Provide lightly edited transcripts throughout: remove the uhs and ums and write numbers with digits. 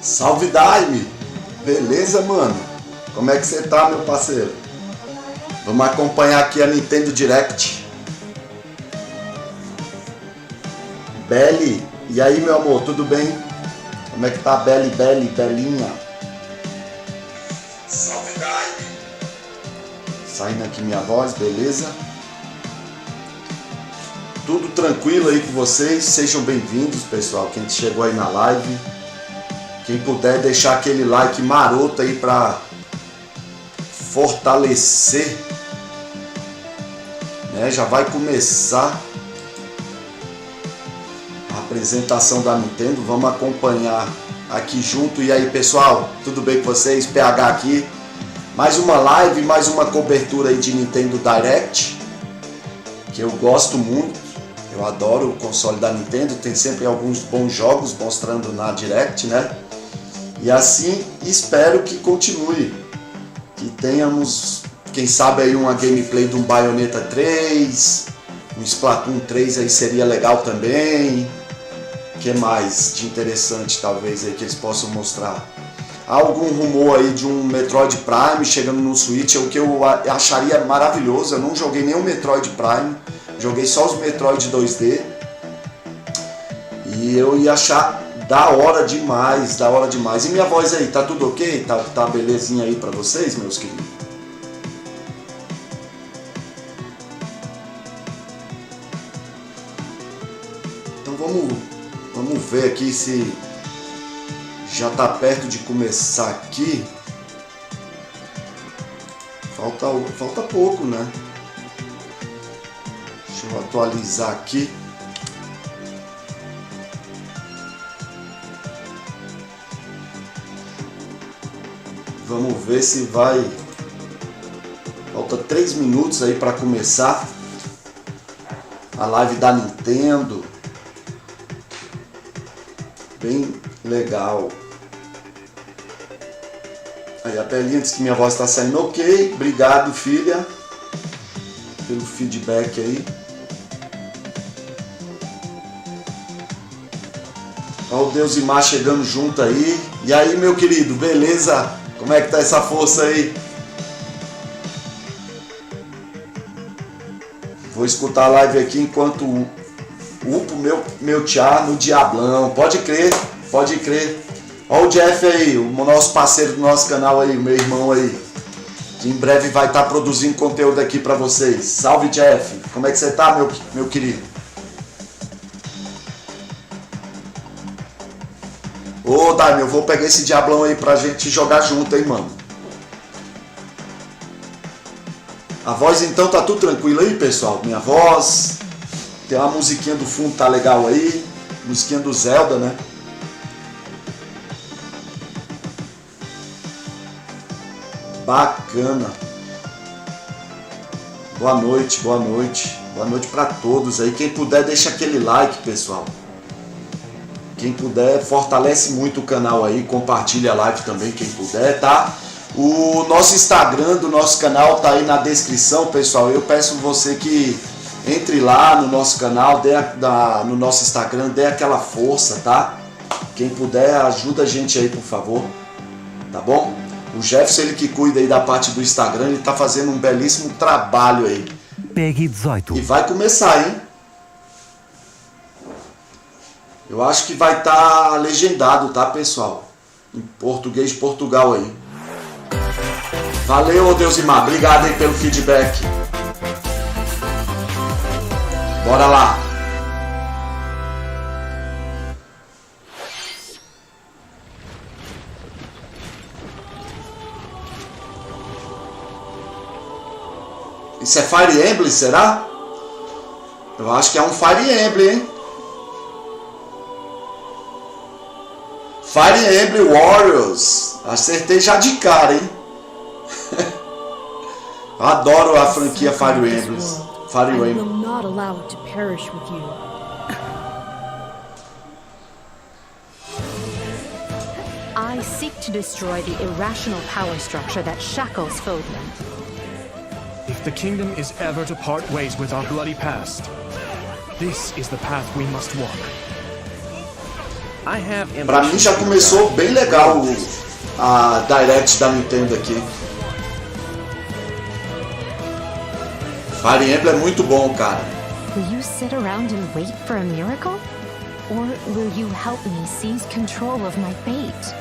Salve Daime! Beleza, mano? Como é que você tá, meu parceiro? Vamos acompanhar aqui a Nintendo Direct. Belly, e aí, meu amor, tudo bem? Como é que tá, Belinha? Salve Daime! Saindo aqui minha voz, beleza? Tudo tranquilo aí com vocês? Sejam bem-vindos, pessoal, quem chegou aí na live. Quem puder deixar aquele like maroto aí para fortalecer, né? Já vai começar a apresentação da Nintendo. Vamos acompanhar aqui junto. E aí, pessoal, tudo bem com vocês? PH aqui. Mais uma live, mais uma cobertura aí de Nintendo Direct, que eu gosto muito. Eu adoro o console da Nintendo. Tem sempre alguns bons jogos mostrando na Direct, né? E assim espero que continue, que tenhamos, quem sabe aí uma gameplay de um Bayonetta 3, um Splatoon 3 aí seria legal também. O que mais de interessante talvez aí que eles possam mostrar? Há algum rumor aí de um Metroid Prime chegando no Switch, o que eu acharia maravilhoso. Eu não joguei nenhum Metroid Prime, joguei só os Metroid 2D. E eu ia achar da hora demais, da hora demais. E minha voz aí, tá tudo ok? Tá belezinha aí pra vocês, meus queridos? Então vamos ver aqui se já tá perto de começar aqui. Falta pouco, né? Deixa eu atualizar aqui. Vamos ver se vai. Falta 3 minutos aí para começar a live da Nintendo. Bem legal. Aí a Belinha disse que minha voz está saindo ok. Obrigado, filha, pelo feedback aí. Olha o Deus e Mar chegando junto aí. E aí, meu querido, beleza? Como é que tá essa força aí? Vou escutar a live aqui enquanto upo meu tchá no Diablão. Pode crer, pode crer. Olha o Jeff aí, o nosso parceiro do nosso canal aí, o meu irmão aí, que em breve vai estar produzindo conteúdo aqui pra vocês. Salve, Jeff. Como é que você tá, meu querido? Ô, Daime, eu vou pegar esse Diablão aí pra gente jogar junto, hein, mano. A voz então tá tudo tranquilo aí, pessoal? Minha voz. Tem uma musiquinha do fundo, tá legal aí. Musiquinha do Zelda, né? Bacana. Boa noite, boa noite. Boa noite pra todos aí. Quem puder, deixa aquele like, pessoal. Quem puder, fortalece muito o canal aí, compartilha a live também, quem puder, tá? O nosso Instagram do nosso canal tá aí na descrição, pessoal. Eu peço você que entre lá no nosso canal, no nosso Instagram, dê aquela força, tá? Quem puder, ajuda a gente aí, por favor, tá bom? O Jefferson, ele que cuida aí da parte do Instagram, ele tá fazendo um belíssimo trabalho aí. Pegue 18. E vai começar, hein? Eu acho que vai estar legendado, tá, pessoal? Em português de Portugal aí. Valeu, Deusimar. Obrigado aí pelo feedback. Bora lá. Isso é Fire Emblem, será? Eu acho que é um Fire Emblem, hein? Fire Emblem Warriors. Acertei já de cara, hein? Adoro a franquia Fire Emblem. Fire Emblem. I seek to destroy the irrational power structure that shackles foemen. If the kingdom is ever to part ways with our bloody past, this is the path we must walk. Pra mim já começou bem legal a Direct da Nintendo aqui. Fire Emblem é muito bom, cara. Will you sit around and wait for a miracle? Or will you help me seize control of my fate?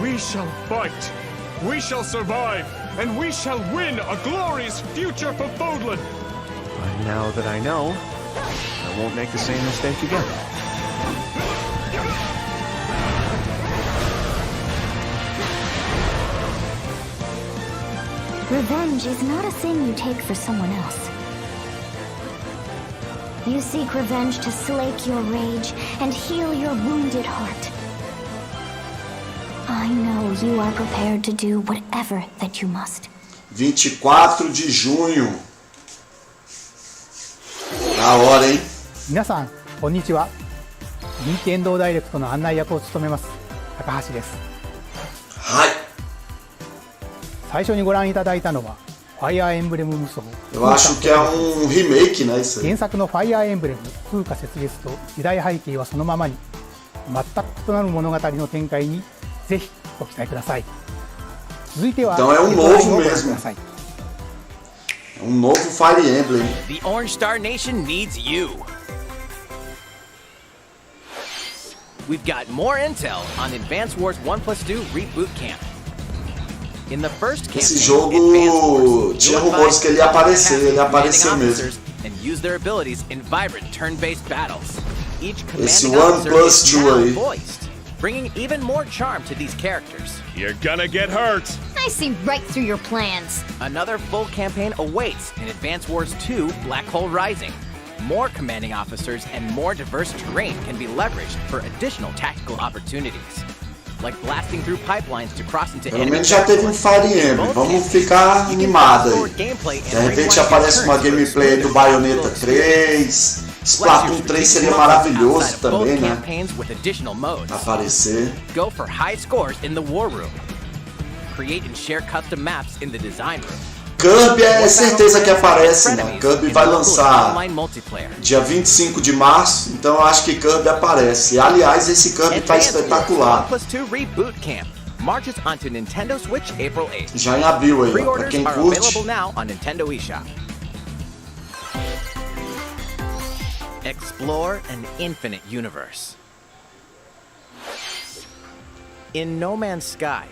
We shall fight. We shall survive. And we shall win a glorious future for Fodlan. And now that I know, I won't make the same mistake again. Revenge is not a thing you take for someone else. You seek revenge to slake your rage and heal your wounded heart. I know you are prepared to do whatever that you must. 24 de junho. Da hora, hein? 皆さん、こんにちは。任天堂ダイレクトの案内役を務めます高橋です。はい。最初にご覧いただいたのはファイアーエンブレム無双。Eu acho que é remake, né? Isso aí. 原作のファイアーエンブレム風化雪月と時代背景はそのままに、全く異なる物語の展開にぜひご期待ください。続いては Então é novo mesmo. É novo Fire Emblem. The Orange Star Nation needs you. We've got more intel on Advance Wars 1+2 Reboot Camp. In the first campaign, Esse jogo tinha rumores que ele ia aparecer, ele apareceu mesmo. And use their abilities in vibrant turn-based battles. Each Esse commanding officer is 1+2 now aí. voiced, bringing even more charm to these characters. You're gonna get hurt. I see right through your plans. Another full campaign awaits in Advance Wars 2 Black Hole Rising. More commanding officers and more diverse terrain can be leveraged for additional tactical opportunities, like blasting through pipelines to cross into Pelo enemy menos já teve um Fire Emblem. Vamos ficar animado aí. De repente aparece uma gameplay do Bayonetta 3. Splatoon 3 seria maravilhoso também, né? Aparecer. Go for high scores in the war room. Create and share custom maps in the design room. Kirby é certeza que aparece, né? Kirby vai lançar dia 25 de março, então eu acho que Kirby aparece. E, aliás, esse Kirby tá espetacular. Já em abril aí, ó, pra quem curte. Explore an infinite universe. In No Man's Sky,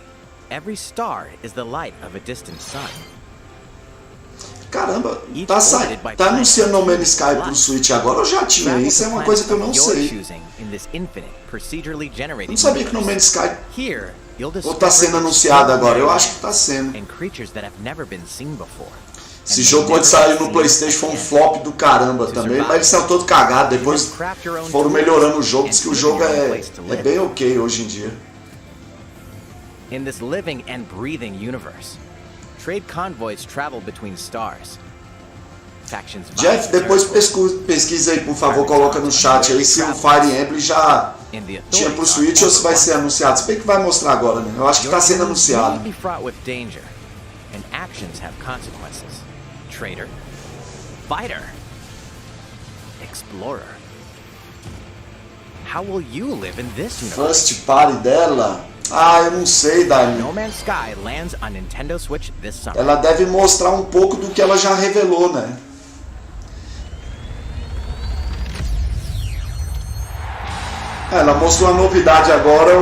every star is the light of a distant sun. Caramba, tá anunciando No Man's Sky pro Switch agora ou já tinha? Isso é uma coisa que eu não sei. Eu não sabia que No Man's Sky ou tá sendo anunciado agora, eu acho que tá sendo. Esse jogo quando saiu no PlayStation foi um flop do caramba também, mas ele saiu todo cagado, depois foram melhorando o jogo, diz que o jogo é bem ok hoje em dia. In this living and breathing universe, trade convoys travel between stars. Jeff, depois pesquisa aí, por favor, coloca no chat aí se o Fire Emblem já tinha pro Switch ou se vai ser anunciado. Se bem que vai mostrar agora, né? Eu acho que tá sendo anunciado. Trader, fighter, explorer. How will you live in this universe? First party dela? Ah, eu não sei, Dani. No Man's Sky lands on Nintendo Switch this summer. Ela deve mostrar um pouco do que ela já revelou, né? Ela mostrou a novidade agora,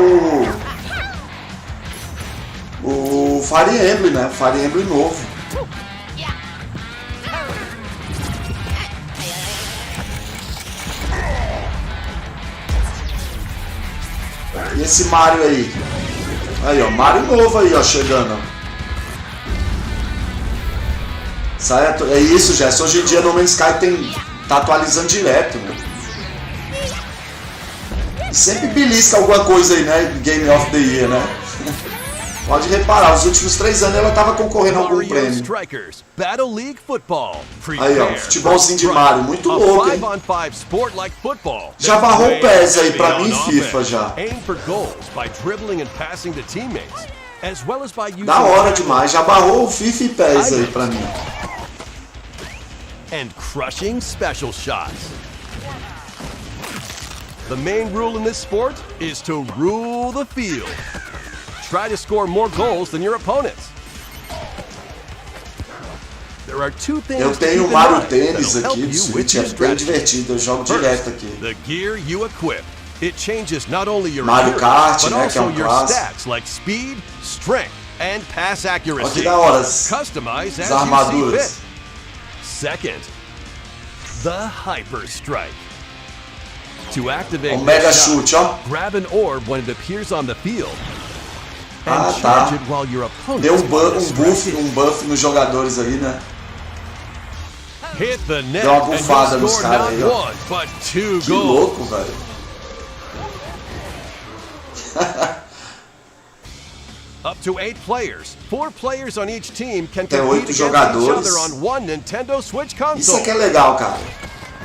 o Fire Emblem, né? Fire Emblem novo. E esse Mario aí? Aí, ó, Mario novo aí, ó, chegando. É isso, Jess. Hoje em dia No Man's Sky tá atualizando direto, né? E sempre belisca alguma coisa aí, né? Game of the Year, né? Pode reparar, os últimos 3 anos ela tava concorrendo a algum prêmio. Aí, ó, futebolzinho de Mario, muito louco, hein? Já barrou o PES aí pra mim, FIFA já. Da hora demais, já barrou o FIFA e PES aí pra mim. and crushing special shots. The main rule in this sport is to rule the field. Try to score more goals than your opponents. There are two things Eu to keep tenho in Mario mind Tênis that'll help aqui do you Switch, with é your bem strategy. divertido, eu jogo direto aqui. The gear you equip. It changes not only your Mario appearance, Kart, but né, que é also your clássico. stats like speed, strength, and pass Olha accuracy. que da hora Customize as as you see armaduras. fit. Second, the Hyper Strike. To activate O mega this shot, chute, ó. grab an orb when it appears on the field and Ah, charge tá. it while your opponent Deu is buff nos jogadores aí, né? Hit the net Deu uma and bufada you'll nos score caras not aí, ó. one, but two Que goals. louco, velho. Up to 8 players. 4 players on each team can Tem compete 8 against each jogadores. other on one Nintendo Switch Isso console. aqui é legal, cara.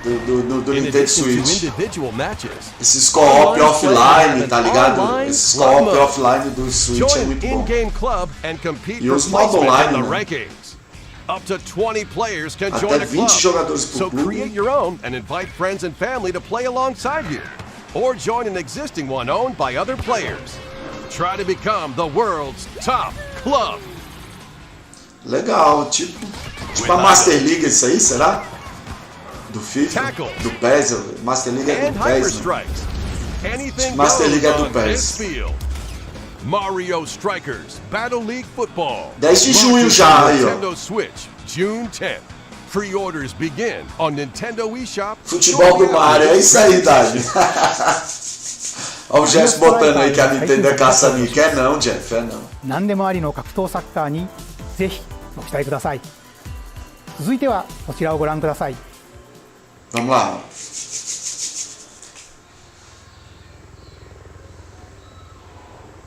Do In Nintendo addition to Switch. individual matches, Esses co-op offline, tá ligado? Esses co-op offline do Switch é join muito bom. in-game club and compete E for os modo placement online, in the né? rankings. Up to 20 players can Até join a 20 club. jogadores por So clube. create your own and invite friends and family to play alongside you. Or join an existing one owned by other players. Try to become the world's top club. Legal, tipo a Master League isso aí, será? Do FIFA? Tackles. Do PES? Master League é And do Hyper PES, né? Strikes. Anything Master goes League é do on PES. this field. Mario Strikers Battle League Football. 10 de junho Launches já, on aí, ó. Nintendo Switch, June 10th. Pre-orders begin on Nintendo eShop. Futebol do Mario, é isso aí, Dani. Olha o Jeff botando aí que a Nintendo é caça-níquel. É não, Jeff, é não. 何でもありの格闘サッカーにぜひご期待ください。続いてはこちらをご覧ください。 Vamos lá.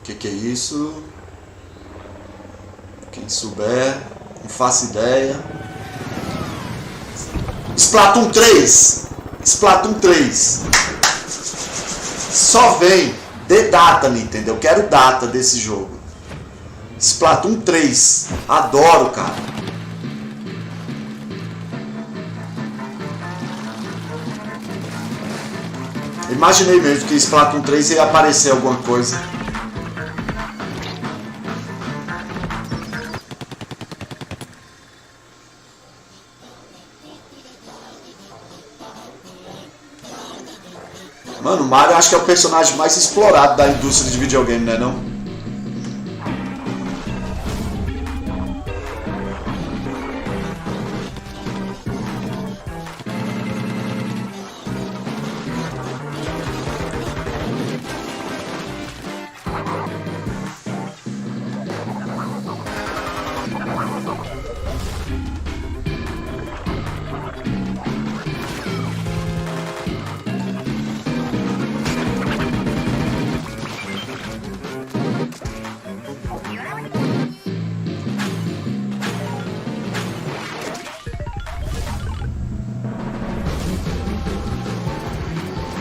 Que é isso? Quem souber, não faço ideia. Splatoon 3. Splatoon 3. Só vem. Dê data, Nintendo. Eu quero data desse jogo. Splatoon 3. Adoro, cara. Imaginei mesmo que Splatoon 3 ia aparecer alguma coisa. Mano, o Mario acho que é o personagem mais explorado da indústria de videogame, né não?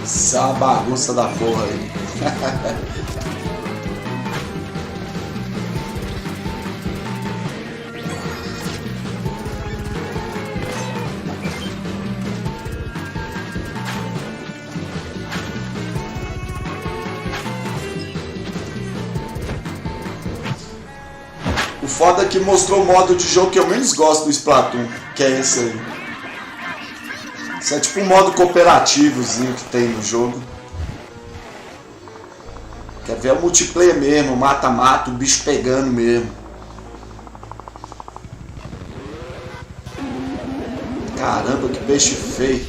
Isso é uma bagunça da porra aí. O foda é que mostrou o modo de jogo que eu menos gosto do Splatoon, que é esse aí. Isso é tipo um modo cooperativozinho que tem no jogo. Quer ver o multiplayer mesmo, mata-mata, o bicho pegando mesmo. Caramba, que peixe feio.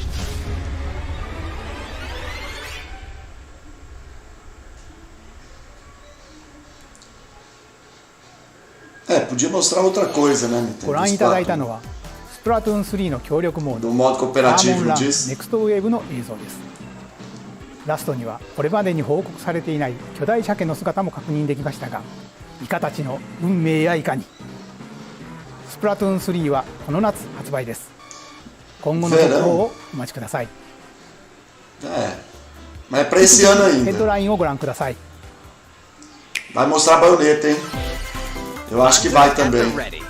Podia mostrar outra coisa, né, Nintendo? ご覧いただいたのはスプラトゥーン3の協力モード Do modo サーモ cooperativo ンランネ disso. クストウェーブの映像です。ラストにはこれまでに報告されていない巨大鮭の姿も確認できましたが、イカたちの運命やいかに。スプラトゥーン3はこの夏発売です。今後の続報をお待ちください。 Mas é pra esse ano ヘッド ainda. ラインをご覧ください。 Vai mostrar a baioneta, hein? Eu acho que vai At the também. ready.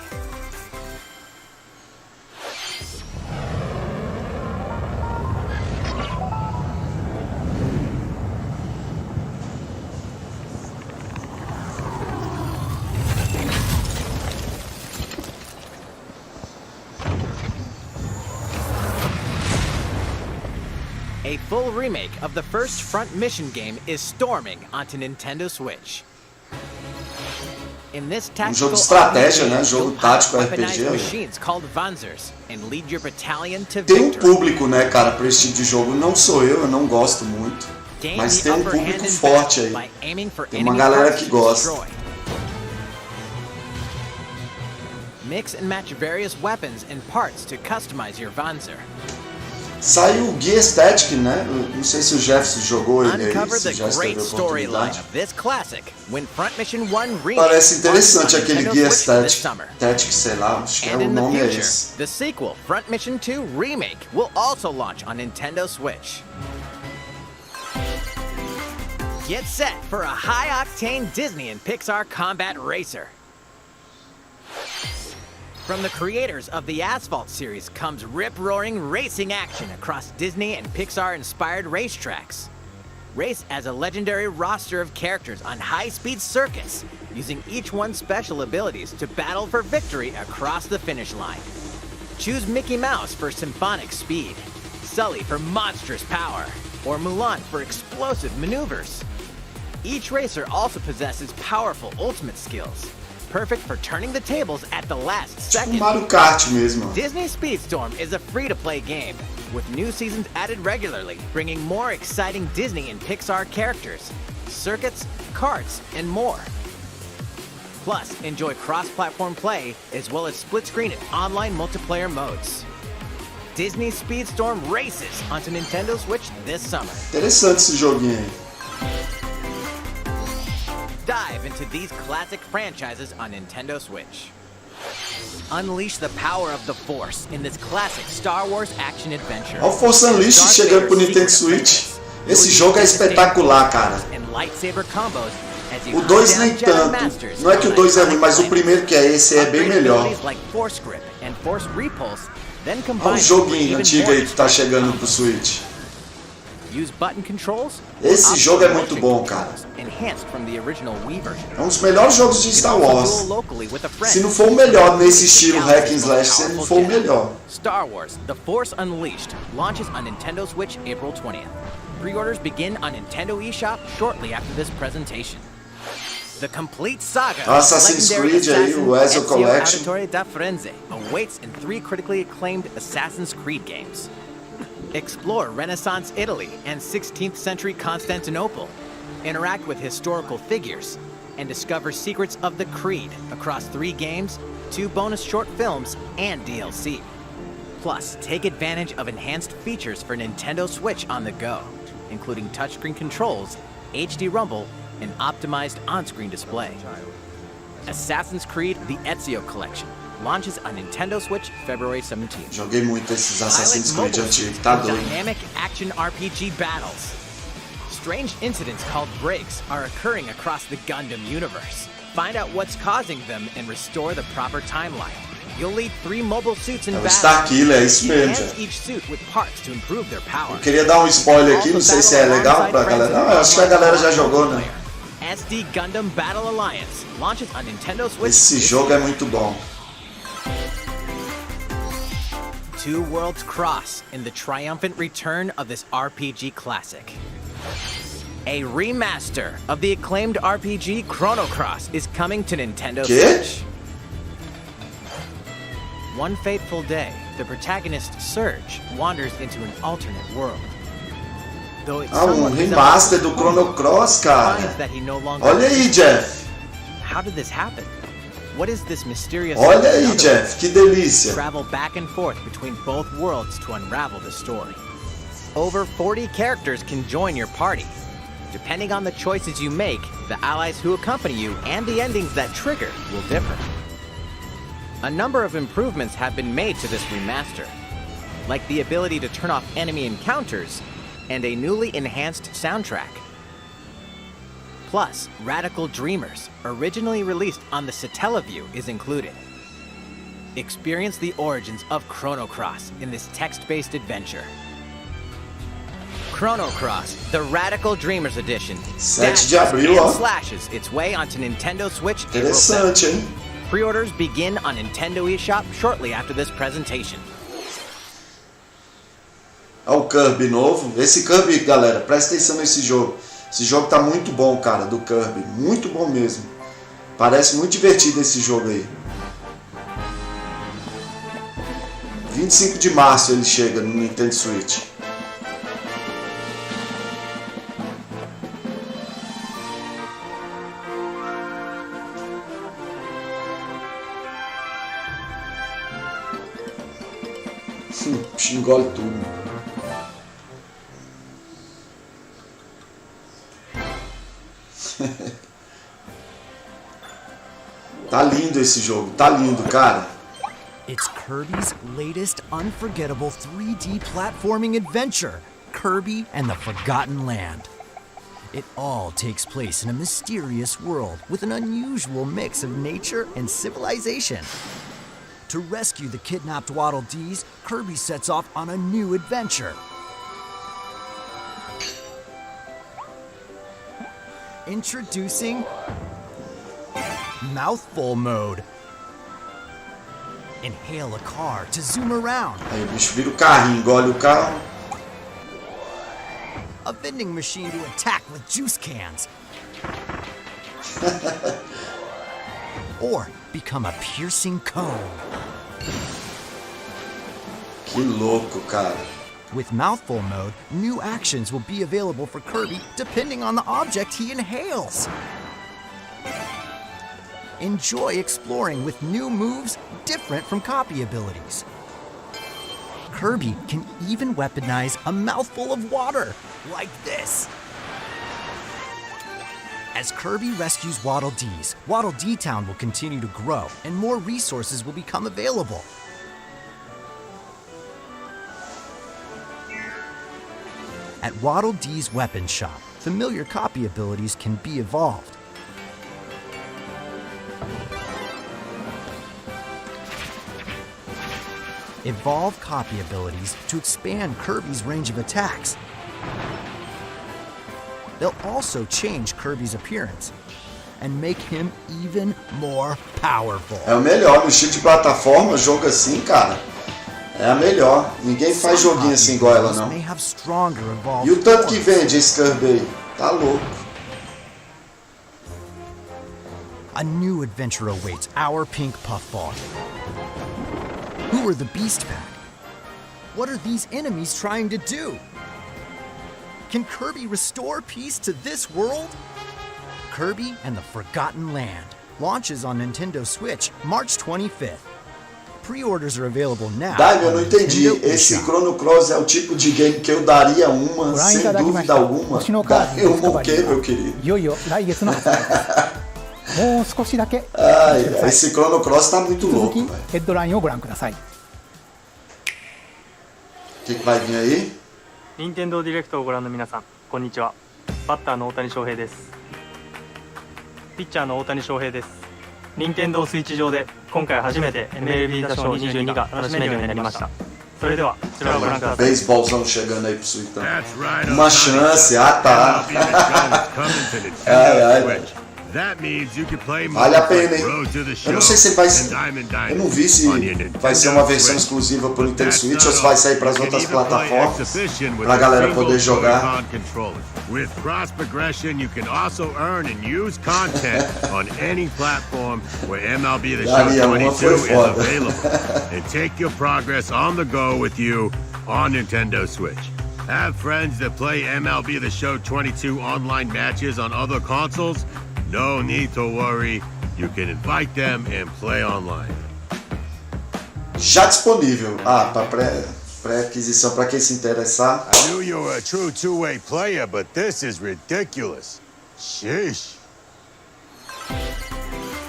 A full remake of the first Front Mission game is storming onto Nintendo Switch. In this jogo tactical de estratégia, né? RPG, Jogo you'll tático pilot RPG. weaponized machines called Vanzers and lead your battalion to Tem victory. público, né, cara, pra esse tipo de jogo. Não sou eu não gosto muito. Gain Mas the tem upper público hand in forte battle aí. by aiming for Tem uma enemy galera parts que to gosta. destroy. Mix and match various weapons and parts to customize your Vanzer. Saiu o Guia Static, né? Eu não sei se o Jefferson jogou ele aí, Uncover se the já great teve a storyline oportunidade. of this classic when Front Mission 1 Remake Parece interessante launches on aquele Nintendo Guia Switch this Static, summer. sei lá, acho que And o in the nome é future, esse. the sequel, Front Mission 2 Remake, will also launch on Nintendo Switch. Get set for a high-octane Disney and Pixar combat racer. From the creators of the Asphalt series comes rip-roaring racing action across Disney and Pixar-inspired racetracks. Race as a legendary roster of characters on high-speed circuits, using each one's special abilities to battle for victory across the finish line. Choose Mickey Mouse for symphonic speed, Sully for monstrous power, or Mulan for explosive maneuvers. Each racer also possesses powerful ultimate skills, perfect for turning the tables at the last Tipo second. Mario Kart mesmo. Disney Speedstorm is a free-to-play game, with new seasons added regularly, bringing more exciting Disney and Pixar characters, circuits, karts, and more. Plus, enjoy cross-platform play, as well as split-screen and online multiplayer modes. Disney Speedstorm races onto Nintendo Switch this summer. Interessante esse joguinho aí. Dive into these classic franchises on Nintendo Switch. Unleash the power of the Force in this classic Star Wars action-adventure. Olha o Force Unleashed chegando pro Nintendo Switch. Esse jogo é espetacular, cara. O 2 nem tanto. Não é que o 2 é ruim, mas o primeiro que é esse é bem melhor. Olha o joguinho antigo aí que tá chegando pro Switch. Esse jogo é muito bom, cara. É um dos melhores jogos de Star Wars. Se não for o melhor nesse estilo hack and slash, se não for o melhor. Star Wars: The Force Unleashed launches on Nintendo Switch April 20th. Pre-orders begin on Nintendo eShop shortly after this presentation. The complete saga of Assassin's legendary Creed aí, o Ezio Ezio Collection. Auditore da Firenze awaits in 3 critically acclaimed Assassin's Creed games. Explore Renaissance Italy and 16th century Constantinople. Interact with historical figures and discover secrets of the Creed across 3 games, 2 bonus short films, and DLC. Plus, take advantage of enhanced features for Nintendo Switch on the go, including touchscreen controls, HD Rumble, and optimized on-screen display. Assassin's Creed: The Ezio Collection launches on Nintendo Switch February 17th. Joguei muito esses Assassin's Creed Pilot antigos, mobile tá suits doido. and dynamic action RPG battles. Strange incidents called breaks are occurring across the Gundam universe. Find out what's causing them and restore the proper timeline. You'll lead 3 mobile suits in É o battle. Star Killer, é isso mesmo, Enhance já. each suit with parts to improve their power. Eu queria dar um spoiler aqui, não sei se é legal pra galera. Não, eu acho que a galera já jogou, né? SD Gundam Battle Alliance launches on Nintendo Switch. Esse jogo é muito bom. 2 worlds cross in the triumphant return of this RPG classic. A remaster of the acclaimed RPG Chrono Cross is coming to Nintendo Quê? Switch. One fateful day, the protagonist Surge wanders into an alternate world. Though it somewhat remaster resembles do Chrono Cross, cara. finds that he no longer Olha aí, Jeff. How did this happen? What is this mysterious Olha aí, another Jeff, que delícia. travel back and forth between both worlds to unravel the story. Over 40 characters can join your party. Depending on the choices you make, the allies who accompany you and the endings that trigger will differ. A number of improvements have been made to this remaster, like the ability to turn off enemy encounters and a newly enhanced soundtrack. Plus, Radical Dreamers, originally released on the Satellaview, is included. Experience the origins of Chrono Cross in this text-based adventure. Chrono Cross, the Radical Dreamers Edition, 7 de abril, ó. slashes its way onto Nintendo Switch April 7th. Interessante, hein? Pre-orders begin on Nintendo eShop shortly after this presentation. Olha o Kirby novo. Esse Kirby, galera, presta atenção nesse jogo. Esse jogo tá muito bom, cara, do Kirby. Muito bom mesmo. Parece muito divertido esse jogo aí. 25 de março ele chega no Nintendo Switch. Engole tudo. Tá lindo esse jogo, tá lindo, cara. It's Kirby's latest unforgettable 3D platforming adventure, Kirby and the Forgotten Land. It all takes place in a mysterious world with an unusual mix of nature and civilization. To rescue the kidnapped Waddle Dees, Kirby sets off on a new adventure. Introducing Mouthful Mode. Inhale a car to zoom around. Aí o bicho vira o carrinho, engole o carro. A vending machine to attack with juice cans. Or become a piercing cone. Que louco, cara. With Mouthful Mode, new actions will be available for Kirby depending on the object he inhales. Enjoy exploring with new moves different from copy abilities. Kirby can even weaponize a mouthful of water, like this. As Kirby rescues Waddle Dees, Waddle Dee Town will continue to grow and more resources will become available. At Waddle Dee's weapon shop, familiar copy abilities can be evolved. Evolve copy abilities to expand Kirby's range of attacks. They'll also change Kirby's appearance and make him even more powerful. É o melhor no estilo de plataforma, jogo assim, cara. É a melhor. Ninguém faz joguinho assim igual ela, não. E o tanto que vende esse Kirby aí? Tá louco. A new adventure awaits our pink puffball. Who are the Beast Pack? What are these enemies trying to do? Can Kirby restore peace to this world? Kirby and the Forgotten Land launches on Nintendo Switch March 25th. Pre-orders are available now. Daime, eu não entendi. Esse Chrono Cross é o tipo de game que eu daria uma, sem dúvida alguma. Daria uma o quê, meu querido? Esse Chrono Cross tá muito louco, velho. O que vai vir aí? Nintendo Direct をご覧の皆さん、こんにちは。バッターの大谷翔平です。ピッチャーの大谷翔平です。任天堂スイッチ上で今回初めて MLB 打賞22が楽しめるようになりました。それではこちらをご覧ください。Beisebólzão chegando aí pro Suitão. Uma chance, tá. Ai, ai. Vale a pena, hein? Eu não sei se vai ser. Eu não vi se vai ser uma versão exclusiva pro Nintendo Switch ou se vai sair para as outras plataformas pra galera poder jogar. With cross progression, you can also earn and use content on any platform where MLB The Show 22 is available, and take your progress on the go with you on Nintendo Switch. Have friends that play MLB The Show 22 online matches on other consoles? No need to worry, you can invite them and play online. Já disponível. Para pré-aquisição, para quem se interessar. I knew you were a true two-way player, but this is ridiculous. Sheesh.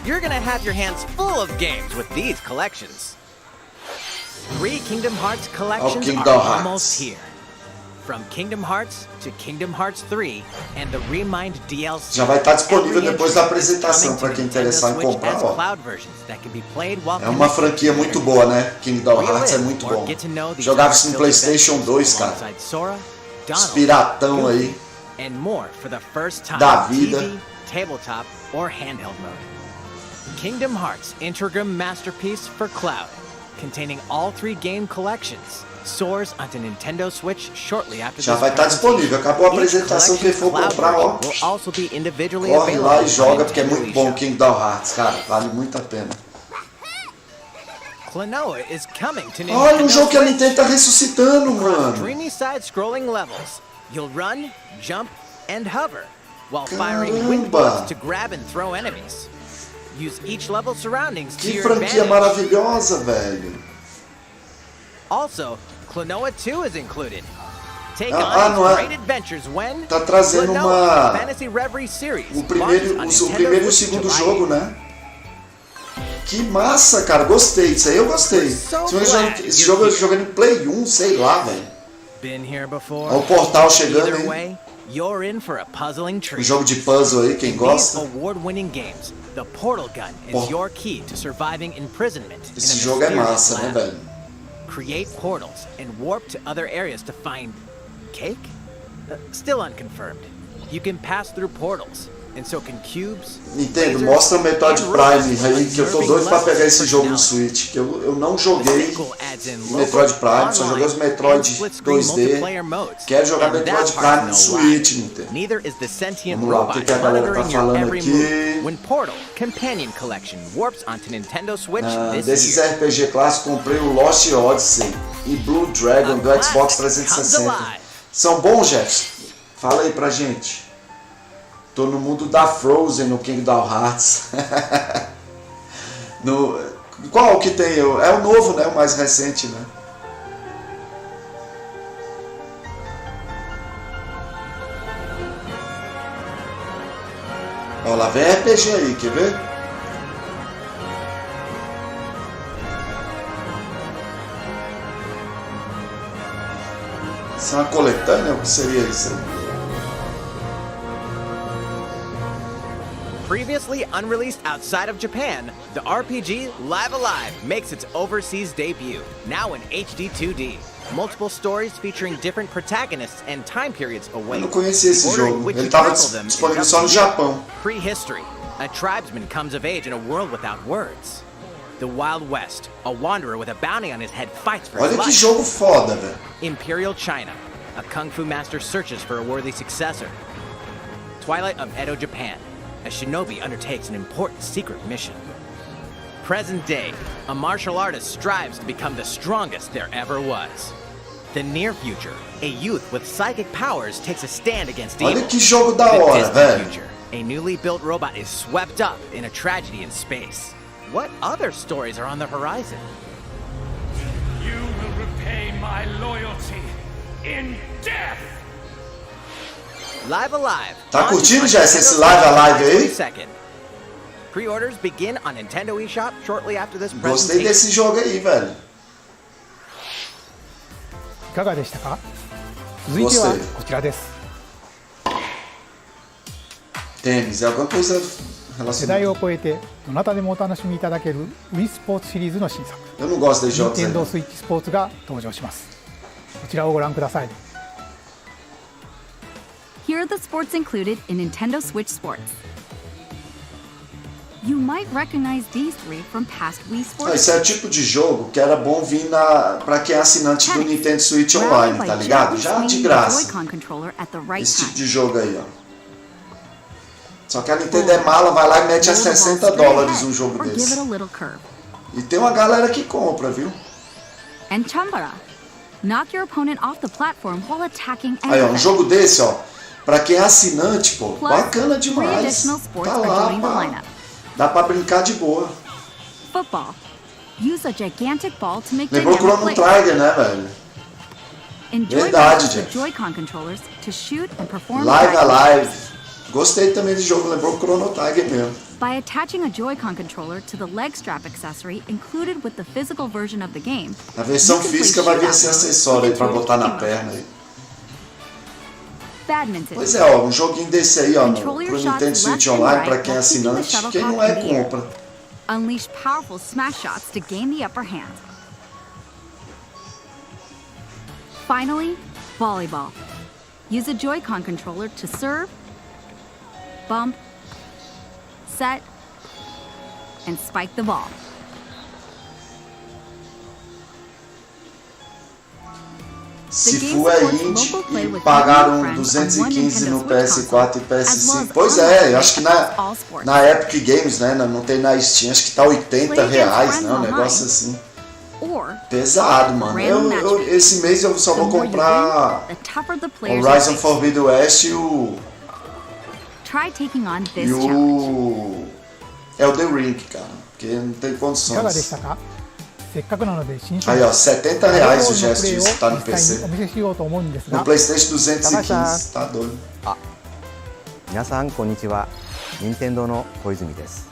You're gonna have your hands full of games with these collections. 3 Kingdom Hearts collections are almost here. From Kingdom Hearts to Kingdom Hearts 3 and the Remind DLC. Já vai estar disponível depois da apresentação para quem interessar em comprar. Ó. É uma franquia muito boa, né? Kingdom Hearts é muito bom. Jogava isso no PlayStation 2, cara. Os piratão aí da vida. Tabletop or handheld mode. Kingdom Hearts Integrum Masterpiece for Cloud. containing all 3 game collections, soars onto Nintendo Switch shortly after Já this vai estar disponível. Acabou a apresentação. Quem for comprar, ó, will also be individually corre available lá e on joga, porque é Nintendo muito bom eShop. Kingdom Hearts, cara. Vale muito a pena. Klonoa is coming to Nintendo Olha, um jogo que a Switch. Nintendo tá ressuscitando, mano. Dreamy side-scrolling levels. You'll run, jump, and hover while firing wind Caramba! bullets to grab and throw enemies. Use each level's surroundings to Que your franquia advantage. maravilhosa, velho. Also, Klonoa 2 is included. Take Ah, on não é? great adventures when Tá trazendo Klonoa uma... Fantasy Reverie Series. O primeiro, launched on o Nintendo primeiro e o Switch segundo July jogo, 8th. né? Que massa, cara. Gostei disso aí, eu gostei. Esse jogo eu joguei no Play 1, sei lá, velho. Been here before. Olha o portal chegando, Either hein? way, you're in for a puzzling Um treat. jogo de puzzle aí, quem These gosta. award-winning games, the Portal Gun is your key to surviving imprisonment in Esse a jogo é mysterious massa, né, lab. velho? Create portals and warp to other areas to find cake? Still unconfirmed. You can pass through portals, and so can cubes. Nintendo, lasers, mostra o Metroid and Prime robots, aí, que eu tô doido pra pegar esse jogo no personality. Switch. Que eu não The joguei sequel adds in o Metroid local, Prime, só joguei os online, Metroid and split-screen 2D. multiplayer modes. Quero jogar And Metroid that Prime part's no no Switch, lie. Nintendo. Neither is the sentient Vamos lá, o que robot que a galera tá monitoring your falando every aqui? move. When Portal Companion Collection warps onto Nintendo Switch this Desses year. RPG clássicos, comprei o Lost Odyssey e Blue Dragon do Xbox 360. São bons, Jefferson? Fala aí pra gente. Tô no mundo da Frozen no Kingdom Hearts. Qual que tem? É o novo, né? O mais recente, né? Ó, lá vem RPG aí, quer ver? Isso é uma coletânea? O que seria isso aí? Previously unreleased outside of Japan, the RPG Live Alive makes its overseas debut, now in HD 2D. Multiple stories featuring different protagonists and time periods await. Eu não conhecia esse Ordering jogo. which Ele you estava tackle them is disponível up só no to you. Japão. Prehistory. A tribesman comes of age in a world without words. The Wild West. A wanderer with a bounty on his head fights for his Olha que life. jogo foda, velho. Imperial China. A kung fu master searches for a worthy successor. Twilight of Edo, Japan. A shinobi undertakes an important secret mission. Present day. A martial artist strives to become the strongest there ever was. The near future. A youth with psychic powers takes a stand against evil. Olha que jogo da The hora, distant velho. future. A newly built robot is swept up in a tragedy in space. What other stories are on the horizon? You will repay my loyalty in death! Live Alive. Tá Launches curtindo, on Jess, Nintendo esse Switch Live Alive July aí? 22nd. Pre-orders begin on Nintendo eShop shortly after this Gostei presentation. desse jogo aí, velho. いかがでしたか？続いてはこちらです。 Tênis, é alguma coisa 世代 relacionada. を超えてどなたでもお楽しみいただける Wii スポーツシリーズの新作 Eu não gosto de jogos aí. Nintendo Switch スポーツが登場します。こちらをご覧ください。 Here are the sports included in Nintendo Switch Sports. You might recognize these three from past Wii Sports. Esse é o tipo de jogo que era bom vir pra quem é assinante do Nintendo Switch Online, tá ligado? Já de graça. Esse tipo de jogo aí, ó. Só que a Nintendo é mala, vai lá e mete a $60 um jogo desse. E tem uma galera que compra, viu? And Chambara. Knock your opponent off the platform while attacking and Aí, ó, um defending. jogo desse, ó. Pra quem é assinante, pô, Plus, bacana 3 demais. additional sports Tá are lá, joining the pá. lineup. Dá pra brincar de boa. Football. Use a gigantic ball to make Lembrou dynamic Chrono plays. Trigger, né, velho? Enjoy Verdade, with the Jeff. Joy-Con controllers to shoot and perform Live tactics. Alive. Gostei também do jogo, lembrou Chrono Trigger mesmo. By attaching a Joy-Con controller to the leg strap accessory included with the physical version of the game, Na versão you can play física vai vir shootout esse mode acessório aí pra with botar na emotion. perna aí. Badminton. Pois é, ó, um joguinho desse aí, ó, Control pro your Nintendo shots Switch left and Online, right pra quem é while keeping the assinante, quem shuttlecock não é, in the air. compra. Unleash powerful smash shots to gain the upper hand. Finally, volleyball. Use a Joy-Con controller to serve, bump, set, and spike the ball. Se for aí e pagaram 215 no PS4 e PS5. Pois é, eu acho que na Epic Games, né? Não tem na Steam, acho que tá R$80, né? Um negócio assim. Pesado, mano. Esse mês eu só vou comprar Horizon Forbidden West e o Elden Ring, cara. Porque não tem condições. Aí ó, R$70 o gesto disso, tá no PC. No PlayStation 215, tá doido. 皆さんこんにちは。任天堂の小泉です。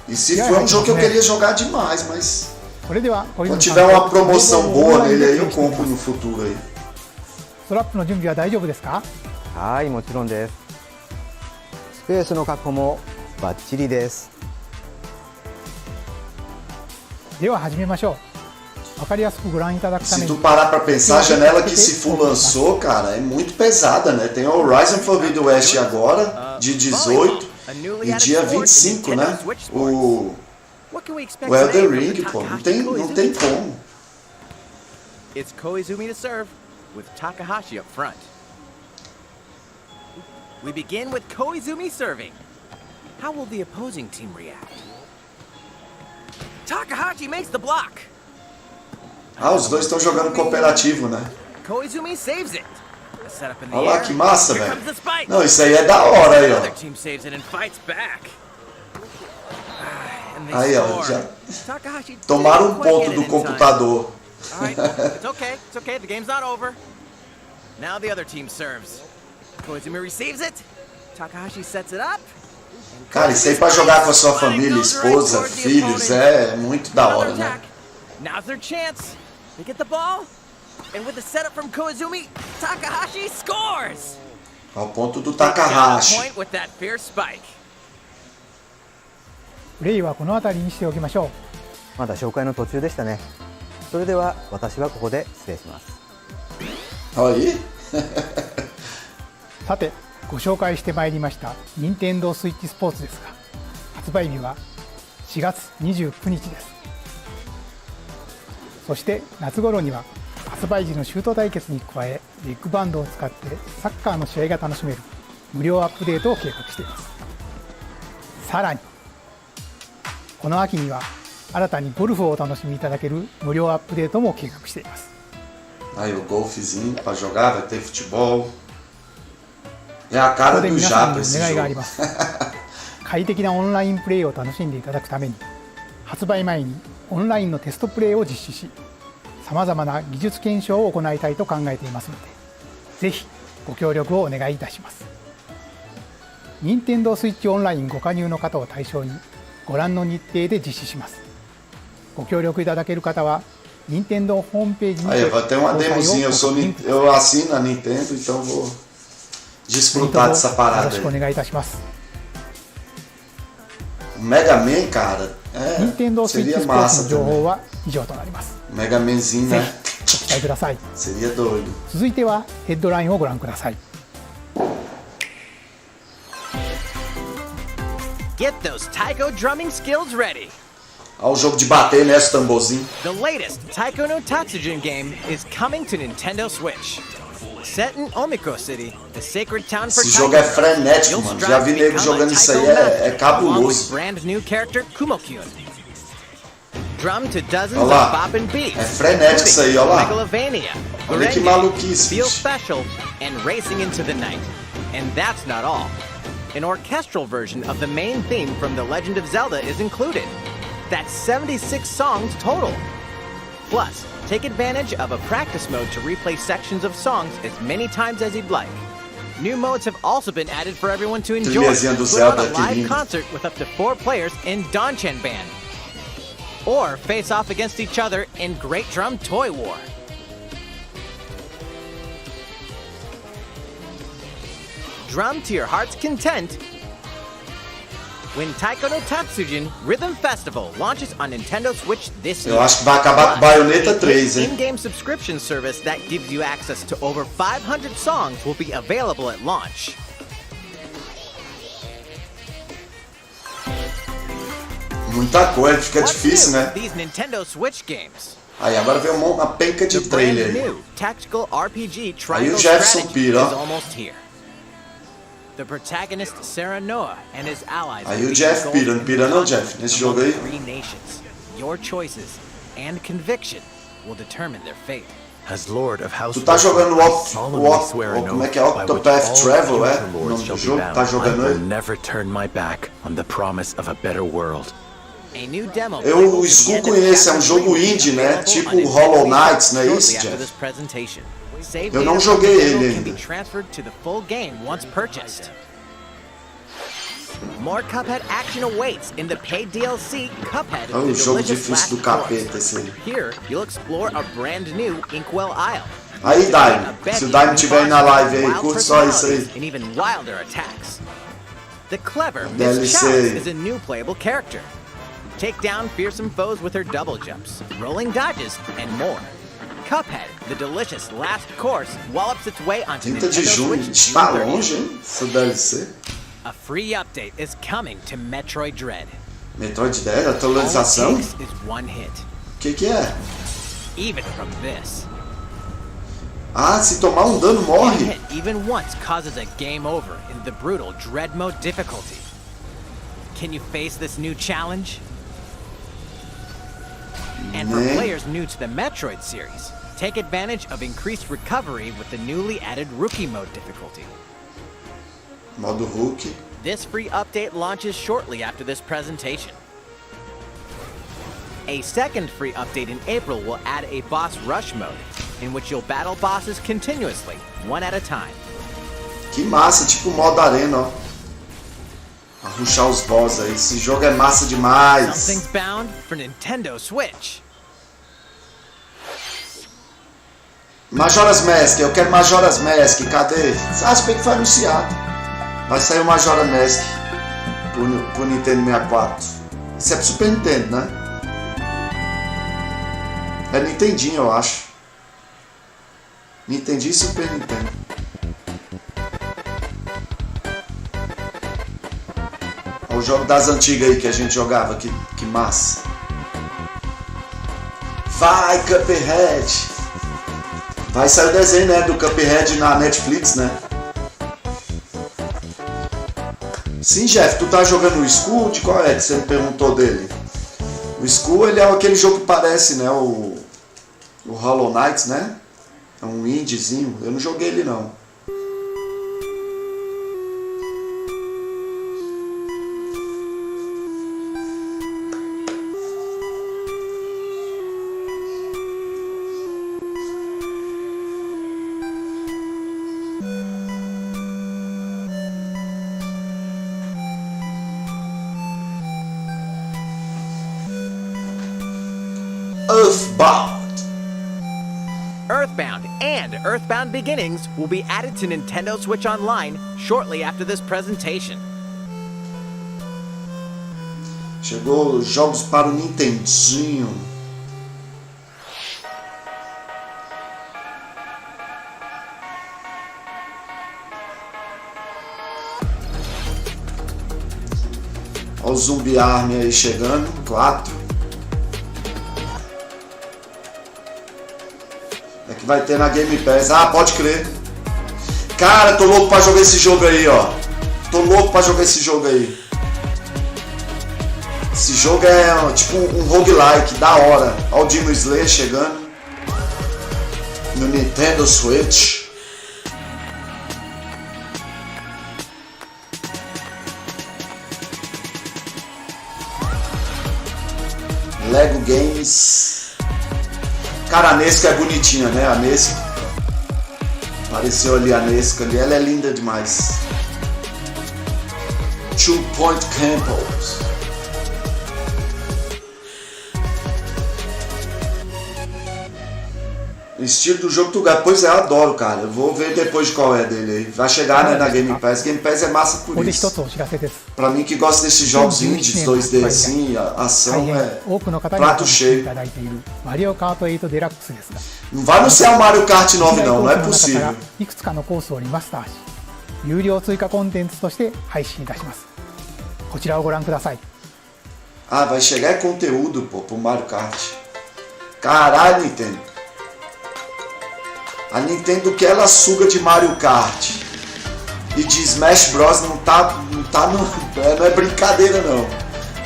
E se for um jogo que eu queria jogar demais, mas quando tiver uma promoção boa nele aí eu compro no futuro aí. ストラップの準備は大丈夫ですか？はい、もちろんです。スペースの確保もバッチリです。 では始めましょう。わかりやすくご覧いただくため Se に tu parar pra pensar, a janela que esse Fu lançou, cara, é muito pesada, né? Tem o Horizon Forbidden West agora, de 18, e dia 25, né? O Elden Ring, pô, não tem como. It's Koizumi to serve, with Takahashi up front. We begin with Koizumi serving. How will the opposing team react? Takahashi makes the block. Ah, os dois estão jogando cooperativo, né? Koizumi saves it. A setup in the Olha lá air. que massa, Here velho. comes the spike. Não, isso aí é da hora aí, The ó. other team saves it and fights back. And they Aí, ó, score. já Takahashi tomaram didn't um quite ponto get it do in time. computador. All right, it's okay, the game's not over. Now the other team serves. Koizumi receives it. Takahashi sets it up. Cara, isso aí pra jogar com a sua família, esposa, filhos, é muito da hora, né? Now's their chance. They get the ball, and with the setup from Koizumi, Takahashi scores. Ao ponto do Takahashi. Point with that fierce spike. プレイはこの辺りにしておきましょう。まだ紹介の途中でしたね。それでは私はここで失礼します。Aí? さて、ご紹介してまいりました任天堂スイッチスポーツですが、発売日は4月29日です。そして夏頃には発売時のシュート対決に加え、ビッグバンドを使ってサッカーの試合が楽しめる無料アップデートを計画しています。さらにこの秋には新たにゴルフをお楽しみいただける無料アップデートも計画しています。Aí o golfezinho pra jogar, vai ter futebol. É a cara do Japa esse jogo. 快適なオンラインプレイを楽しんでいただくために、発売前にオンラインのテストプレイを実施し、さまざまな技術検証を行いたいと考えていますので、ぜひご協力をお願いいたします。任天堂スイッチオンラインご加入の方を対象にご覧の日程で実施します。ご協力いただける方は任天堂ホームページにて Aí, vai ter uma demozinha, eu assino a Nintendo, então vou desfrutar dessa parada aí. よろしくお願いいたします。 Mega Man, cara, 任天堂スイッチ seria スポーツ massa の情報 também. は以上となります。 Mega Manzinho, ぜ né? ひご期待ください。 Seria doido. 続いてはヘッドラインをご覧ください。 Get those taiko drumming skills ready. Olha o jogo de bater, né, esse tamborzinho. The latest Taiko no Tatsujin game is coming to Nintendo Switch. Set in Omiko City, the sacred town for Esse jogo é Taiko, frenético, you'll mano. Já strive vi to nego become a jogando isso Taiko aí, master, é along with cabuloso. brand new character Kumo-kyun. Drum to dozens Olha lá, of bop and beats. é frenético isso aí, olha lá. Megalovania, Olha que Grengue, maluquice, Feel bicho. Special, and Racing into the Night. And that's not all. An orchestral version of the main theme from The Legend of Zelda is included. That's 76 songs total. Plus, take advantage of a practice mode to replay sections of songs as many times as you'd like. New modes have also been added for everyone to enjoy. Trilhazinha do Put on Zelda, a que live lindo. concert with up to 4 players in Danchan Band. Or face off against each other in Great Drum Toy War. Drum to your heart's content when Taiko no Tatsujin Rhythm Festival launches on Nintendo Switch this year. Eu acho que vai acabar com Bayonetta 3, hein? In-game subscription service that gives you access to over 500 songs will be available at launch. Muita coisa, fica difícil, né? These Nintendo Switch games. Aí agora vem uma penca de The brand trailer aí. new tactical RPG Aí Triangle o Jefferson Strategy pira, is ó. almost here. The protagonist Sarah Noah and his allies Aí will o be Jeff engulfed pira, não in pira não, conflict Jeff, nesse among jogo aí. 3 nations. Your choices and conviction will determine their fate. As Lord of House Tu tá jogando como é que é? Octopath Travel, é? O nome do jogo, tá jogando ele? Never turn my back on the promise of a better world. A new demo Eu o Skull conheço, é um jogo indie, né? Tipo o Hollow Knight, não é isso, Jeff? Eu não joguei ele ainda. More Cuphead action awaits in the paid DLC Cuphead. É um jogo difícil do capeta esse aí. Here, you'll explore a brand new Inkwell Isle. Aí, Daime, se o Daime tiver aí na live aí, curte só isso aí. And even wilder attacks. The clever DLC. Miss Chalice is a new playable character. Take down fearsome foes with her double jumps, rolling dodges, and more. Cuphead, the delicious last course, wallops its way onto 30 de Nintendo junho, Switch está June 30th. longe, hein? Essa DLC. A free update is coming to Metroid Dread. Metroid Dread, atualização? All it takes is one hit. Que é? Even from this. Ah, se tomar um dano One morre? hit even once causes a game over in the brutal Dread mode difficulty. Can you face this new challenge? And for Né? players new to the Metroid series, take advantage of increased recovery with the newly added Rookie mode difficulty. Modo Hulk. This free update launches shortly after this presentation. A second free update in April will add a boss rush mode, in which you'll battle bosses continuously, one at a time. Que massa, tipo modo arena, ó. Arruchar os boss aí. Esse jogo é massa demais. Something's bound for Nintendo Switch. Majora's Mask, eu quero Majora's Mask, cadê? Ah, se bem que foi anunciado. Vai sair o Majora's Mask pro Nintendo 64. Isso é pro Super Nintendo, né? É Nintendinho, eu acho. Nintendinho e Super Nintendo. Olha o jogo das antigas aí que a gente jogava, que massa. Vai, Cuphead! Vai sair o desenho, né, do Cuphead na Netflix, né? Sim, Jeff, tu tá jogando o Skull? De qual é que você me perguntou dele? O Skull, ele é aquele jogo que parece, né, o Hollow Knight, né? É um indiezinho. Eu não joguei ele, não. Earthbound and Earthbound Beginnings will be added to Nintendo Switch Online shortly after this presentation. Chegou os jogos para o Nintendinho. Olha o Zumbi Army aí chegando, 4. É que vai ter na Game Pass. Ah, pode crer. Cara, tô louco pra jogar esse jogo aí, ó. Tô louco pra jogar esse jogo aí. Esse jogo é tipo um roguelike, da hora. Olha o Demon Slayer chegando no Nintendo Switch. Lego Games. Cara, a Nesca é bonitinha, né? A Nesca. Apareceu ali a Nesca ali. Ela é linda demais. 2 Point Campbell. O estilo do jogo tu ganha. Pois é, eu adoro, cara. Eu vou ver depois de qual é dele aí. Vai chegar, né, na Game Pass. Game Pass é massa por isso. Pra mim que gosta desses jogos indies 2D assim, a ação é prato cheio. Não vai anunciar o Mario Kart 9 não, não é possível. いくつかのコースをリマスターし、有料追加コンテンツとして配信いたします。こちらをご覧ください。 Ah, vai chegar conteúdo, pô, pro Mario Kart. Caralho, Nintendo. A Nintendo que ela suga de Mario Kart e de Smash Bros. Não é brincadeira não.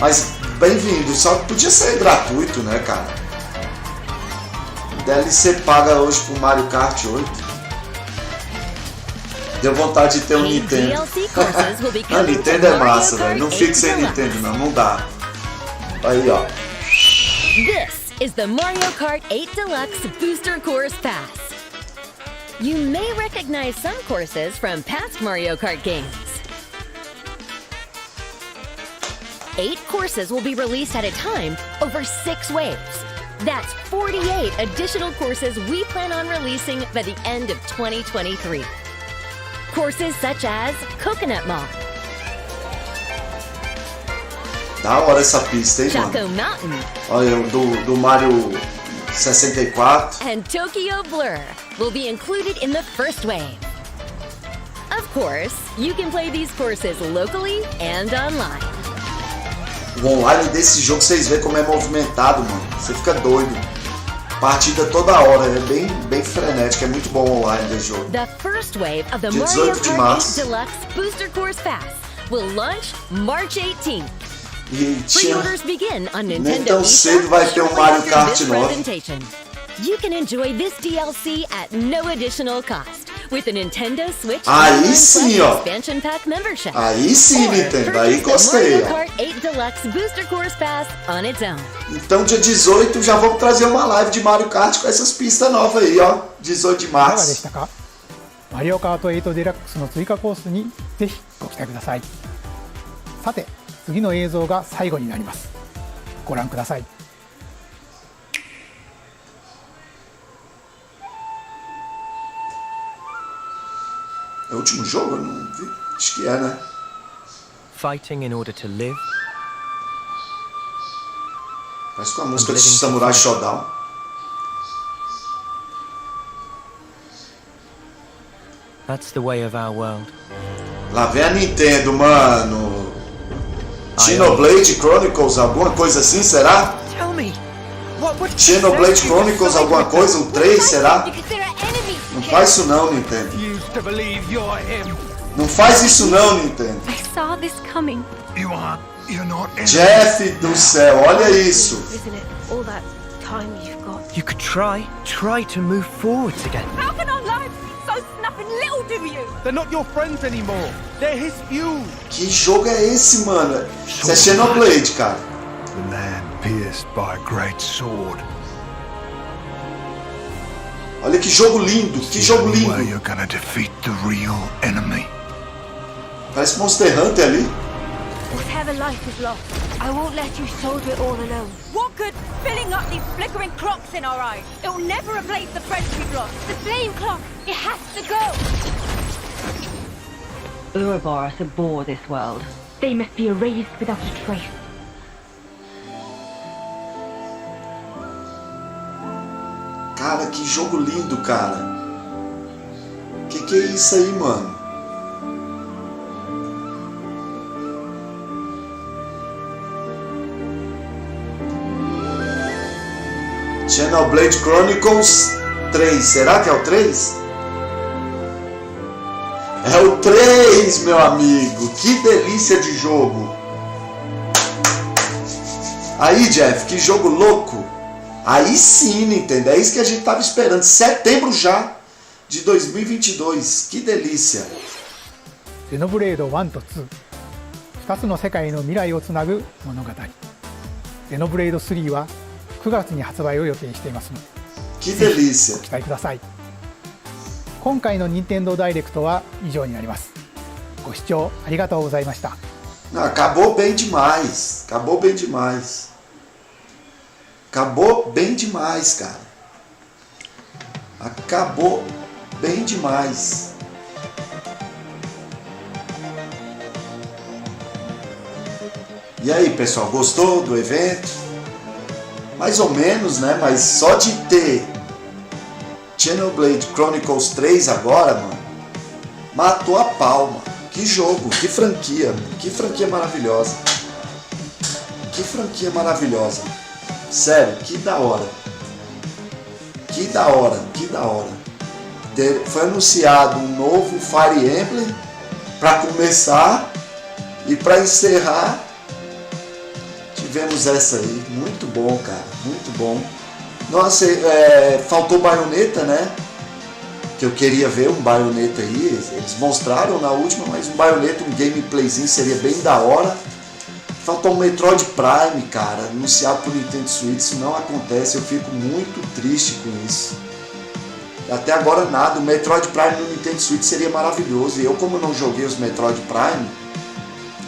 Mas bem-vindo, só que podia ser gratuito, né, cara? DLC paga hoje pro Mario Kart 8. Deu vontade de ter um Nintendo. A Nintendo é massa, velho. Não fique sem Nintendo, não dá. Aí, ó. This is the Mario Kart 8 Deluxe Booster Course Pass. You may recognize some courses from past Mario Kart games. 8 courses will be released at a time over 6 waves. That's 48 additional courses we plan on releasing by the end of 2023. Courses such as Coconut Mall, Da hora essa pista, hein, Choco mano? Mountain, Olha, do Mario 64. and Tokyo Blur will be included in the first wave. Of course, you can play these courses locally and online. O online desse jogo, vocês veem como é movimentado, mano. Você fica doido. Partida toda hora, é bem frenético, é muito bom o online desse jogo. The first wave of the Dia Mario 18 de Kart 8 março. Deluxe Booster Course Pass will launch March 18th. E Pre-orders begin on nem Nintendo tão cedo vai ter um Mario after Kart this 9. presentation. You can enjoy this DLC at no additional cost with a Nintendo Switch Aí Online sim, Plus ó. Expansion Pack membership. Aí sim, Or Nintendo, aí purchase the gostei, Mario ó. Kart 8 Deluxe Booster Course Pass on its own. Então dia 18 já vamos trazer uma live de Mario Kart com essas pistas novas aí, ó. 18 de いかがで março. したか？マリオカート8デラックスの追加コースにぜひご期待ください。さて、次の映像が最後になります。ご覧ください。É o último jogo? Eu não vi. Acho que é, né? Fighting in order to live. Parece com a música de Samurai Shodown. That's the way of our world. Lá vem a Nintendo, mano. Xenoblade Chronicles, alguma coisa assim, será? Tell me, Xenoblade Chronicles, alguma coisa? O 3, será? Não faz isso não, Nintendo. Não faz isso não, Nintendo. I saw this coming. You're not Jeff do céu, olha isso. Isn't it all that time you've got? you could try to move forward together. How can our lives be so snuffing little to you? They're not your friends anymore. They're his fuel. Que jogo é esse, mano? Isso é Xenoblade, cara. the land pierced by a great sword. Olha que jogo lindo, que jogo The only way lindo. you're gonna defeat the real enemy. Parece Monster Hunter ali. Whatever life is lost, I won't let you soldier it all alone. What good filling up these flickering clocks in our eyes? It will never replace the friends we've lost. The flame clock, it has to go. Ouroboros abhor this world. They must be erased without a trace. Cara, que jogo lindo, cara. Que é isso aí, mano? Xenoblade Chronicles 3. Será que é o 3? É o 3, meu amigo. Que delícia de jogo. Aí, Jeff, que jogo louco. Aí sim, Nintendo. É isso que a gente tava esperando. Setembro já de 2022. Que delícia. ゼノブレード1と2、2つの世界の未来をつなぐ物語。ゼノブレード3は9月に発売を予定していますので、 Que delícia. ご期待ください。今回の任天堂ダイレクトは以上になります。ご視聴ありがとうございました。 Não, acabou bem demais. Acabou bem demais. Acabou bem demais, cara. Acabou bem demais. E aí, pessoal, gostou do evento? Mais ou menos, né? Mas só de ter Xenoblade Chronicles 3 agora, mano, matou a palma. Que jogo, que franquia maravilhosa. Que franquia maravilhosa. Sério, que da hora. que da hora, que da hora. Foi anunciado um novo Fire Emblem para começar e para encerrar tivemos essa aí. Muito bom, cara, muito bom. Nossa, faltou Bayonetta, né? Que eu queria ver um Bayonetta aí. Eles mostraram na última, mas um Bayonetta, um gameplayzinho seria bem da hora. Faltou um Metroid Prime, cara, anunciado por Nintendo Switch. Isso não acontece, eu fico muito triste com isso. Até agora nada, o Metroid Prime no Nintendo Switch seria maravilhoso. E eu, como não joguei os Metroid Prime,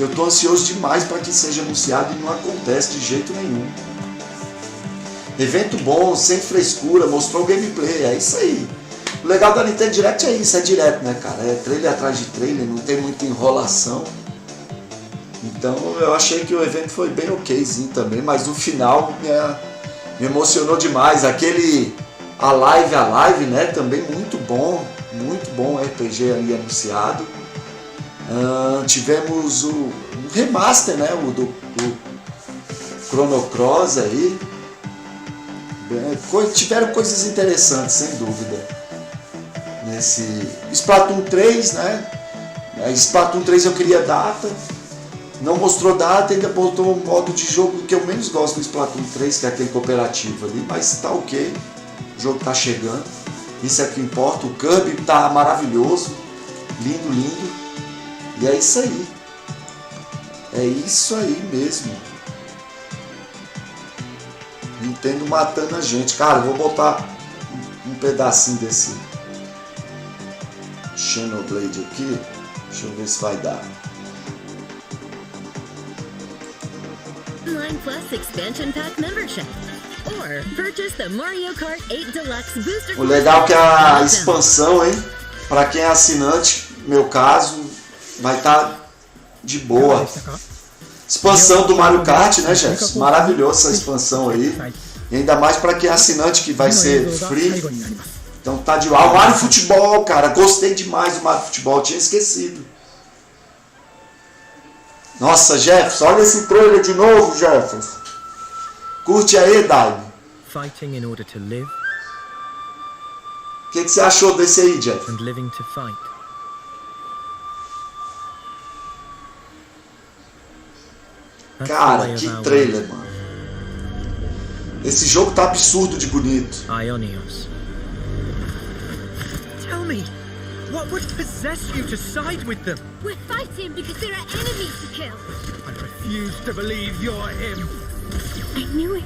eu tô ansioso demais para que seja anunciado e não acontece de jeito nenhum. Evento bom, sem frescura, mostrou o gameplay, é isso aí. O legal da Nintendo Direct é isso, é direto, né, cara? É trailer atrás de trailer, não tem muita enrolação. Então eu achei que o evento foi bem okzinho também, mas no final me emocionou demais. A live, né, também muito bom RPG ali anunciado. Tivemos o remaster, né, o do Chrono Cross aí. Tiveram coisas interessantes, sem dúvida. Nesse Splatoon 3, né? Splatoon 3 eu queria data, não mostrou data, ainda botou um modo de jogo que eu menos gosto do Splatoon 3, que é aquele cooperativo ali, mas tá ok, o jogo tá chegando, isso é o que importa. O Kirby tá maravilhoso, lindo, lindo, e é isso aí mesmo. Nintendo matando a gente, cara. Eu vou botar um pedacinho desse Xenoblade aqui, deixa eu ver se vai dar. Online Plus Expansion Pack Membership. Or purchase the Mario Kart 8 Deluxe Booster. O legal é que a expansão, hein? Pra quem é assinante, meu caso, vai estar de boa. Expansão do Mario Kart, né, gente? Maravilhoso essa expansão aí. E ainda mais pra quem é assinante, que vai ser free. Então tá de lá. O Mario Futebol, cara. Gostei demais do Mario Futebol. Tinha esquecido. Nossa, Jefferson, olha esse trailer de novo, Jefferson. Curte aí, Daime. Fighting in order to live. O que você achou desse aí, Jeff? And living to fight. Cara, que trailer, mano. Esse jogo tá absurdo de bonito. Ionios. Tell me, what would possess you to side with them? We're fighting because there are enemies to kill. I refuse to believe you're him. I knew it.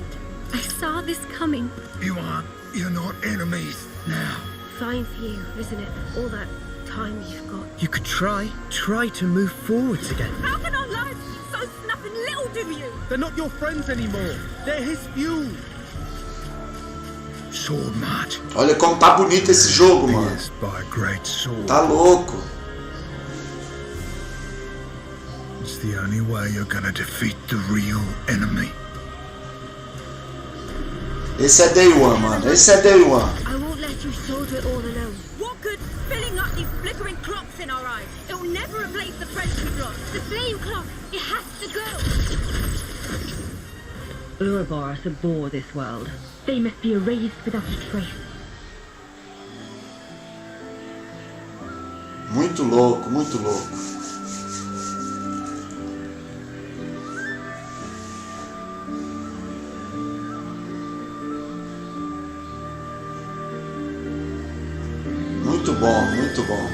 I saw this coming. You're not enemies now. Fine for you, isn't it? All that time you've got. You could try to move forwards again. How can our lives be so snuffing little to you? They're not your friends anymore. They're his fuel. Sword March. Olha como tá bonito esse jogo, mano. Tá louco. It's the only way you're gonna defeat the real enemy. Esse é Day One, mano. Esse é Day One. I won't let you soldier it all alone. What good filling up these flickering clocks in our eyes? It will never replace the friends we've lost. The flame clock, it has to go. Ouroboros abhor this world. They must be erased without a trace. Muito louco, muito louco. Muito bom, muito bom.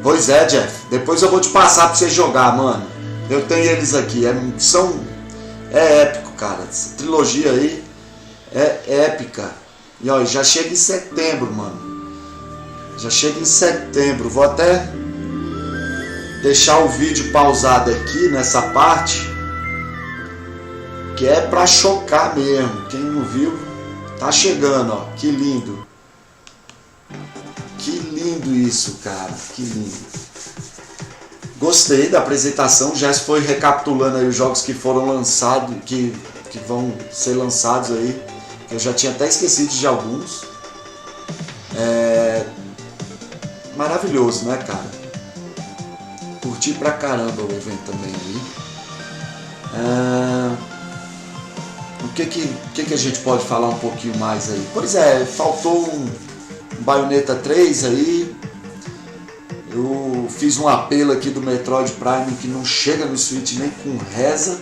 Pois é, Jeff. Depois eu vou te passar pra você jogar, mano. Eu tenho eles aqui. É épico, cara. Essa trilogia aí é épica. E ó, já chega em setembro, mano. Já chega em setembro. Vou até deixar o vídeo pausado aqui nessa parte, que é pra chocar mesmo. Quem não viu, tá chegando, ó. Que lindo. Que lindo isso, cara. Que lindo. Gostei da apresentação. Já foi recapitulando aí os jogos que foram lançados, que vão ser lançados aí. Eu já tinha até esquecido de alguns. Maravilhoso, né, cara? Curti pra caramba o evento também aí. O que a gente pode falar um pouquinho mais aí? Pois é, faltou um Bayonetta 3 aí. Eu fiz um apelo aqui do Metroid Prime que não chega no Switch nem com reza.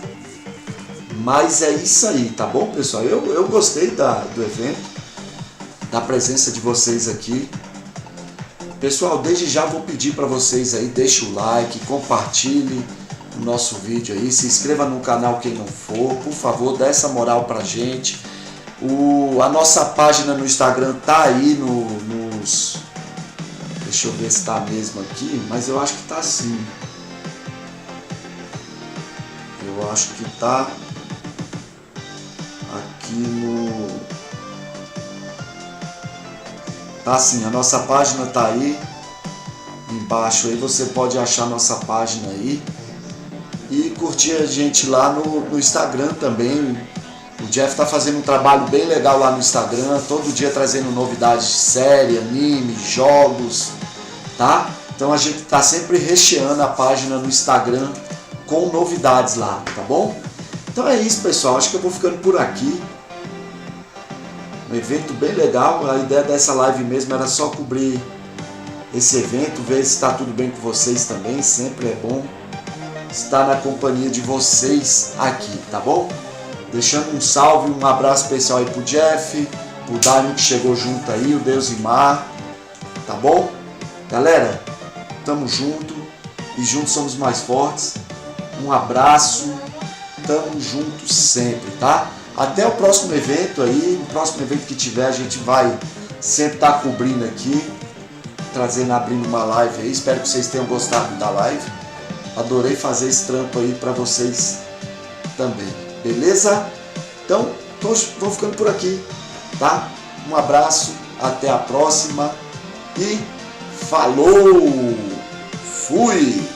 Mas é isso aí, tá bom, pessoal? Eu gostei do evento, da presença de vocês aqui. Pessoal, desde já vou pedir para vocês aí, deixe o like, compartilhe o nosso vídeo aí, se inscreva no canal quem não for, por favor, dá essa moral pra gente. A nossa página no Instagram tá aí nos... Deixa eu ver se tá mesmo aqui, mas eu acho que tá sim. Eu acho que tá aqui no... Tá sim, a nossa página tá aí embaixo, aí você pode achar a nossa página aí e curtir a gente lá no Instagram também. O Jeff tá fazendo um trabalho bem legal lá no Instagram, todo dia trazendo novidades de série, anime, jogos, tá? Então a gente tá sempre recheando a página no Instagram com novidades lá, tá bom? Então é isso, pessoal, acho que eu vou ficando por aqui. Um evento bem legal, a ideia dessa live mesmo era só cobrir esse evento, ver se está tudo bem com vocês também, sempre é bom estar na companhia de vocês aqui, tá bom? Deixando um salve, um abraço especial aí pro Jeff, pro Dani que chegou junto aí, o Deus e Mar, tá bom? Galera, tamo junto e juntos somos mais fortes. Um abraço, tamo junto sempre, tá? Até o próximo evento aí, o próximo evento que tiver a gente vai sempre estar cobrindo aqui, abrindo uma live aí, espero que vocês tenham gostado da live, adorei fazer esse trampo aí pra vocês também, beleza? Então, vou ficando por aqui, tá? Um abraço, até a próxima e falou! Fui!